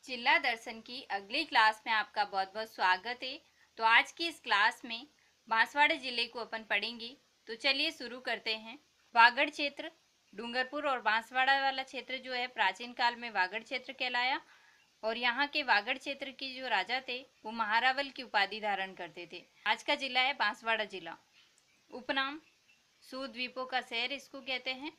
जिला दर्शन की अगली क्लास में आपका बहुत बहुत स्वागत है। तो आज की इस क्लास में बांसवाड़ा जिले को अपन पढ़ेंगे। तो चलिए शुरू करते हैं। वागड़ क्षेत्र, डूंगरपुर और बांसवाड़ा वाला क्षेत्र जो है प्राचीन काल में वागड़ क्षेत्र कहलाया और यहाँ के वागड़ क्षेत्र के जो राजा थे वो महारावल की उपाधि धारण करते थे। आज का जिला है बांसवाड़ा जिला। उपनाम सुद्वीपों का शहर इसको कहते हैं।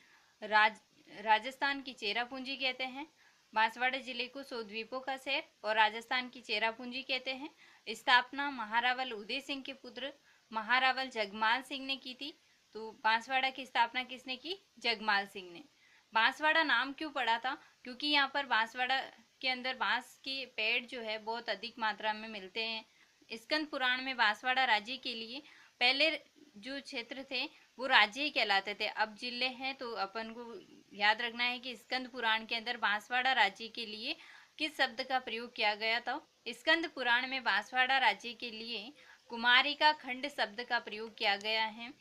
राजस्थान की चेरापूंजी कहते हैं। बांसवाड़ा जिले को सुद्वीपों का शहर और राजस्थान की चेरापूंजी कहते हैं। स्थापना महारावल उदय सिंह के पुत्र महारावल जगमाल सिंह ने की थी। तो बांसवाड़ा की स्थापना किसने की? जगमाल सिंह ने। बांसवाड़ा नाम क्यों पड़ा था? क्योंकि यहाँ पर बांसवाड़ा के अंदर बांस के पेड़ जो है बहुत अधिक मात्रा में मिलते हैं। स्कंद पुराण में बांसवाड़ा राज्य के लिए पहले जो क्षेत्र थे वो राज्य ही कहलाते थे। अब जिले हैं तो अपन को याद रखना है कि स्कंद पुराण के अंदर बांसवाड़ा राज्य के लिए किस शब्द का प्रयोग किया गया था। स्कंद पुराण में बांसवाड़ा राज्य के लिए कुमारी का खंड शब्द का प्रयोग किया गया है।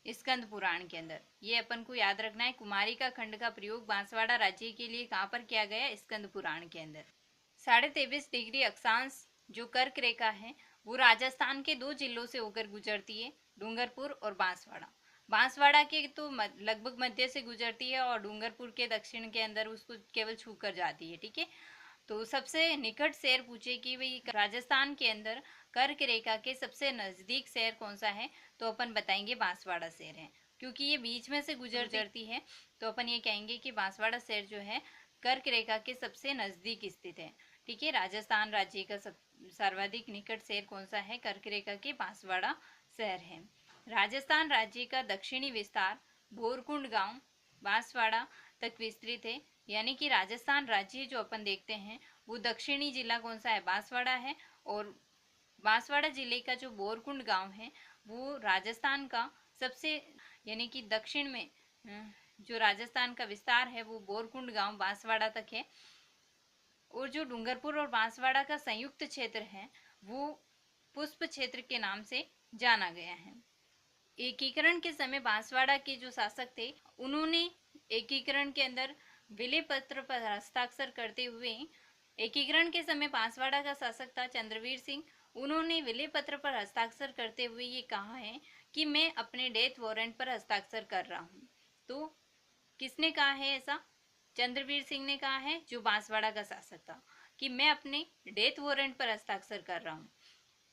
स्कंद पुराण के अंदर ये अपन को याद रखना है। कुमारी का खंड का प्रयोग बांसवाड़ा राज्य के लिए कहाँ पर किया गया? स्कंद पुराण के अंदर। 23.5 डिग्री अक्षांश जो कर्क रेखा है वो राजस्थान के दो जिलों से होकर गुजरती है, डूंगरपुर और बांसवाड़ा। बांसवाड़ा के तो लगभग मध्य से गुजरती है और डूंगरपुर के दक्षिण के अंदर उसको केवल छू कर जाती है। ठीक है, तो सबसे निकट शहर पूछे कि भाई राजस्थान के अंदर कर्क रेखा के सबसे नजदीक शहर कौन सा है, तो अपन बताएंगे बांसवाड़ा शहर है। क्योंकि ये बीच में से गुजरती है तो अपन ये कहेंगे कि बांसवाड़ा शहर जो है कर्क रेखा के सबसे नजदीक स्थित है। ठीक है, राजस्थान राज्य का सर्वाधिक निकट शहर कौन सा है? कर्क रेखा के बांसवाड़ा शहर है। राजस्थान राज्य का दक्षिणी विस्तार भोरकुंड गांव बांसवाड़ा तक विस्तृत है। यानी कि राजस्थान राज्य जो अपन देखते हैं वो दक्षिणी जिला कौन सा है? बांसवाड़ा है। और बांसवाड़ा जिले का जो बोरकुंड गांव है वो राजस्थान का सबसे यानी कि दक्षिण में जो राजस्थान का विस्तार है वो बोरकुंड गांव बांसवाड़ा तक है। और जो डूंगरपुर और बांसवाड़ा का संयुक्त क्षेत्र है वो पुष्प क्षेत्र के नाम से जाना गया है। एकीकरण के समय बांसवाड़ा के जो शासक थे उन्होंने एकीकरण के अंदर विलय पत्र पर हस्ताक्षर करते हुए, एकीकरण के समय बांसवाड़ा का शासक था चंद्रवीर सिंह। उन्होंने विलय पत्र पर हस्ताक्षर करते हुए ये कहा है कि मैं अपने डेथ वारंट पर हस्ताक्षर कर रहा हूँ। तो किसने कहा है ऐसा? चंद्रवीर सिंह ने कहा है, जो बांसवाड़ा का शासक था, कि मैं अपने डेथ वारंट पर हस्ताक्षर कर रहा हूँ।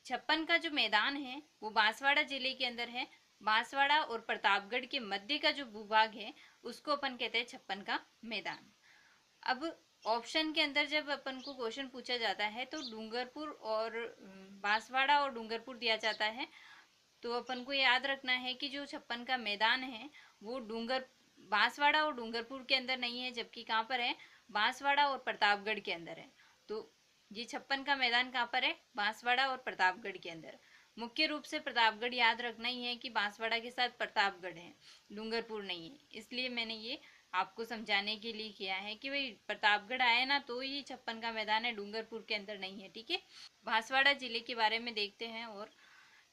छप्पन का जो मैदान है वो बांसवाड़ा जिले के अंदर है। बांसवाड़ा और प्रतापगढ़ के मध्य का जो भूभाग है उसको अपन कहते हैं छप्पन का मैदान। अब ऑप्शन के अंदर जब अपन को क्वेश्चन पूछा जाता है तो डूंगरपुर और बांसवाड़ा और डूंगरपुर दिया जाता है, तो अपन को याद रखना है कि जो छप्पन का मैदान है वो बांसवाड़ा और डूंगरपुर के अंदर नहीं है, जबकि कहाँ पर है? बांसवाड़ा और प्रतापगढ़ के अंदर है। तो ये छप्पन का मैदान कहाँ पर है? बांसवाड़ा और प्रतापगढ़ के अंदर। मुख्य रूप से प्रतापगढ़ याद रखना ही है कि बांसवाड़ा के साथ प्रतापगढ़ है, डूंगरपुर नहीं है। इसलिए मैंने ये आपको समझाने के लिए किया है कि भाई प्रतापगढ़ आए ना तो ये छप्पन का मैदान है, डूंगरपुर के अंदर नहीं है। ठीक है, बांसवाड़ा जिले के बारे में देखते हैं और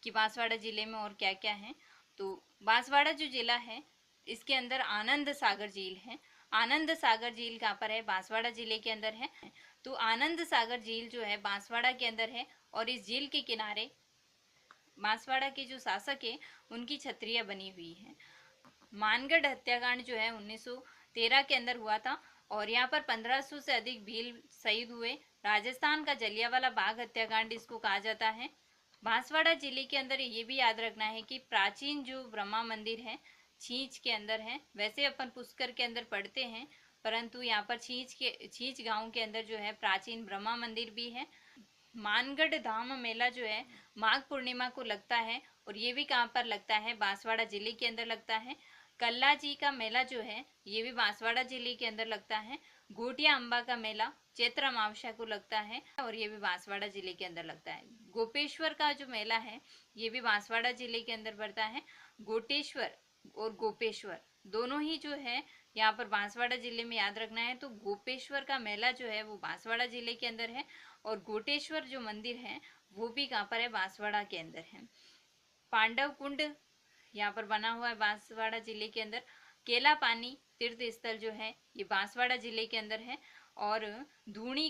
कि बांसवाड़ा जिले में और क्या क्या है। तो बांसवाड़ा जो जिला है इसके अंदर आनंद सागर झील है। आनंद सागर झील कहाँ पर है? बांसवाड़ा जिले के अंदर है। तो आनंद सागर झील जो है बांसवाड़ा के अंदर है और इस झील के किनारे बांसवाड़ा के जो शासक है उनकी छतरियां बनी हुई है। मानगढ़ हत्याकांड जो है 1913 के अंदर हुआ था और यहाँ पर 1500 से अधिक भील शहीद हुए। राजस्थान का जलियांवाला बाग हत्याकांड इसको कहा जाता है। बांसवाड़ा जिले के अंदर ये भी याद रखना है कि प्राचीन जो ब्रह्मा मंदिर है छींच के अंदर है। वैसे अपन पुष्कर के अंदर पढ़ते हैं, परंतु यहाँ पर छींच गांव के अंदर जो है प्राचीन ब्रह्मा मंदिर भी है। मानगढ़ धाम मेला जो है माघ पूर्णिमा को लगता है और ये भी कहाँ पर लगता है? बांसवाड़ा जिले के अंदर लगता है। कल्ला जी का मेला जो है ये भी बांसवाड़ा जिले के अंदर लगता है। घोटिया अम्बा का मेला चैत्र अमावस्या को लगता है और ये भी बांसवाड़ा जिले के अंदर लगता है। गोपेश्वर का जो मेला है ये भी बांसवाड़ा जिले के अंदर पड़ता है। गोटेश्वर और गोपेश्वर दोनों ही जो है यहाँ पर बांसवाड़ा जिले में याद रखना है। तो गोपेश्वर का मेला जो है वो बांसवाड़ा जिले के अंदर है और गोटेश्वर जो मंदिर है वो भी कहाँ पर है? बांसवाड़ा के अंदर है। पांडव कुंड यहाँ पर बना हुआ है बांसवाड़ा जिले के अंदर। केला पानी तीर्थ स्थल जो है ये बांसवाड़ा जिले के अंदर है और धूणी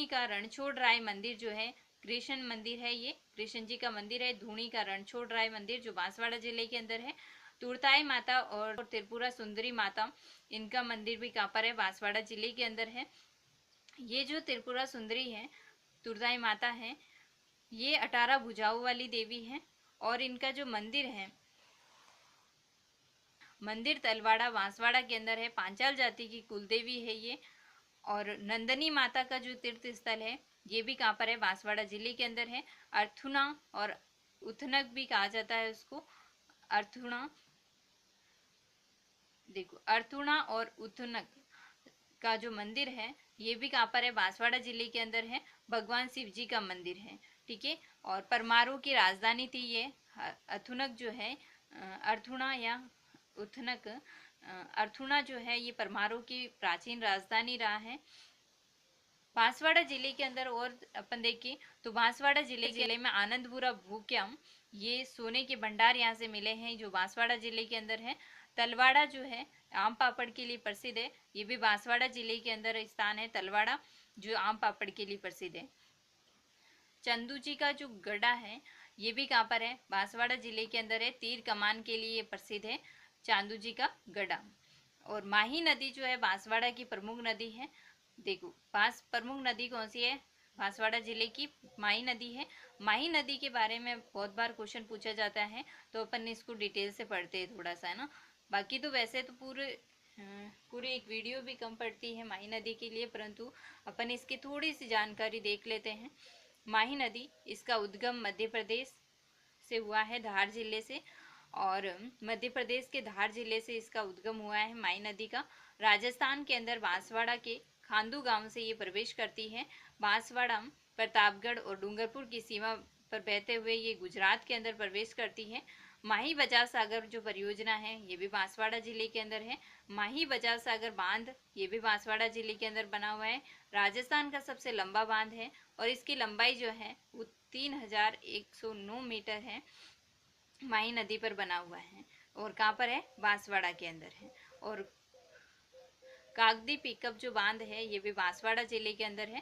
का रणछोड़ राय मंदिर जो है कृष्ण मंदिर है, ये कृष्ण जी का मंदिर है। धूणी का रणछोड़ राय मंदिर जो बांसवाड़ा जिले के अंदर है। तुरताई माता और त्रिपुरा सुंदरी माता, इनका मंदिर भी कहाँ पर है? बांसवाड़ा जिले के अंदर है। ये जो त्रिपुरा सुंदरी है, तुरताई माता है, ये 18 भुजाओं वाली देवी है। और इनका जो मंदिर है, मंदिर तलवाड़ा बांसवाड़ा के अंदर है। पांचाल जाति की कुलदेवी है ये। और नंदनी माता का जो तीर्थ स्थल है, ये भी कहाँ पर है? बांसवाड़ा जिले के अंदर है। अर्थुना और उथनक भी कहा जाता है उसको। अर्थुना, देखो, अर्थुना और उथनक का जो मंदिर है, ये भी कहाँ पर है? बांसवाड़ा जिले के अंदर है। भगवान शिव जी का मंदिर है, ठीक है। और परमाणु की राजधानी थी ये अथुनक जो है, अर्थुना या उथनक। अर्थुना जो है ये परमाणु की प्राचीन राजधानी रहा है। बांसवाड़ा जिले के अंदर और अपन देखें तो बांसवाड़ा जिले में आनंदपुरा भूक्यम, ये सोने के भंडार यहाँ से मिले हैं, जो बांसवाड़ा जिले के अंदर है। तलवाड़ा जो है आम पापड़ के लिए प्रसिद्ध है, ये भी बांसवाड़ा जिले के अंदर स्थान है। तलवाड़ा जो आम पापड़ के लिए प्रसिद्ध है। चंदू जी का जो गढ़ा है, ये भी कहाँ पर है? बांसवाड़ा जिले के अंदर है। तीर कमान के लिए प्रसिद्ध है चांदू जी का गढ़ा। और माही नदी जो है बांसवाड़ा की प्रमुख नदी है। देखो, प्रमुख नदी कौन सी है? बांसवाड़ा जिले की माही नदी है। माही नदी के बारे में बहुत बार क्वेश्चन पूछा जाता है, तो अपन इसको डिटेल से पढ़ते हैं थोड़ा सा, है ना। बाकी तो वैसे तो पूरी एक वीडियो भी कम पड़ती है माही नदी के लिए, परंतु अपन इसकी थोड़ी सी जानकारी देख लेते हैं। माही नदी, इसका उद्गम मध्य प्रदेश से हुआ है, धार जिले से। और मध्य प्रदेश के धार जिले से इसका उद्गम हुआ है माही नदी का। राजस्थान के अंदर बांसवाड़ा के खांदू गांव से ये प्रवेश करती है। बांसवाड़ा, प्रतापगढ़ और डूंगरपुर की सीमा पर बहते हुए ये गुजरात के अंदर प्रवेश करती है। माही बजाज सागर जो परियोजना है, ये भी बांसवाड़ा जिले के अंदर है। माही बजाज सागर बांध, ये भी बांसवाड़ा जिले के अंदर बना हुआ है। राजस्थान का सबसे लंबा बांध है और इसकी लंबाई जो है वो 3109 मीटर है। माही नदी पर बना हुआ है और कहाँ पर है? बांसवाड़ा के अंदर है। और कागदी पिकअप जो बांध है, ये भी बांसवाड़ा जिले के अंदर है।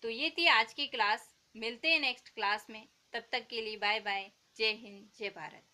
तो ये थी आज की क्लास। मिलते हैं नेक्स्ट क्लास में, तब तक के लिए बाय बाय। जय हिंद, जय भारत।